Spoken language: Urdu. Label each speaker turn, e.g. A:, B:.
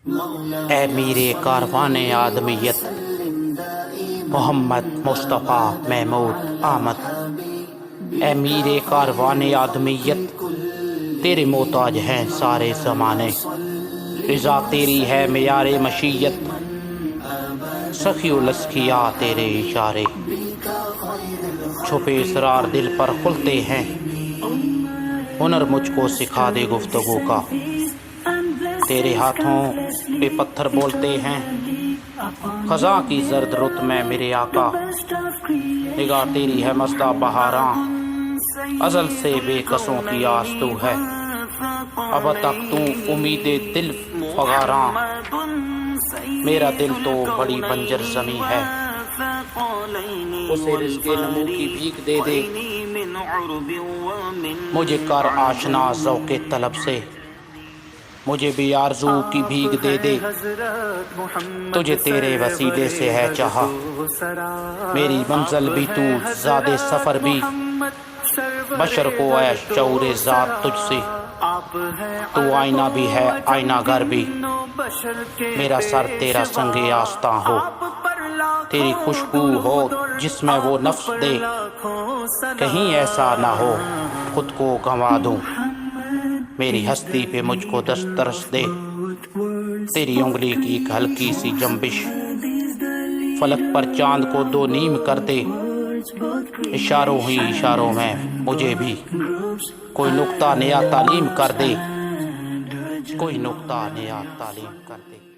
A: اے میرے کاروان آدمیت، محمد مصطفیٰ محمود آمد۔ اے میرے کاروان آدمیت، تیرے محتاج ہیں سارے زمانے، رضا تیری ہے معیار مشیت، سخی و لسکیا تیرے اشارے، چھپے اسرار دل پر کھلتے ہیں، ہنر مجھ کو سکھا دے گفتگو کا، تیرے ہاتھوں پہ پتھر بولتے ہیں، خزاں کی زرد رت میں میرے آقا، نگاہ تیری ہے مژدہ بہاراں، ازل سے بے کسوں کی آس تو ہے، اب تک تو امید دل فغاراں، میرا دل تو بڑی بنجر زمیں ہے، اسے رزق نمو کی بھیک دے دے، مجھے کر آشنا ذوق طلب سے، مجھے بھی آرزو کی بھیک دے دے، تجھے تیرے وسیلے سے ہے چاہا، میری منزل بھی تو زاد سفر بھی، بشر کو ہے شعور ذات تجھ سے، تو آئینہ بھی ہے آئینہ گر بھی، میرا سر تیرا سنگ آستاں ہو، تیری خوشبو ہو جس میں وہ نفس دے، کہیں ایسا نہ ہو خود کو گنوا دوں، میری ہستی پہ مجھ کو دسترس دے، تیری انگلی کی ایک ہلکی سی جنبش، فلک پر چاند کو دو نیم کر دے، اشاروں ہی اشاروں میں مجھے بھی کوئی نقطہ نیا تعلیم کر دے، کوئی نقطہ نیا تعلیم کر دے۔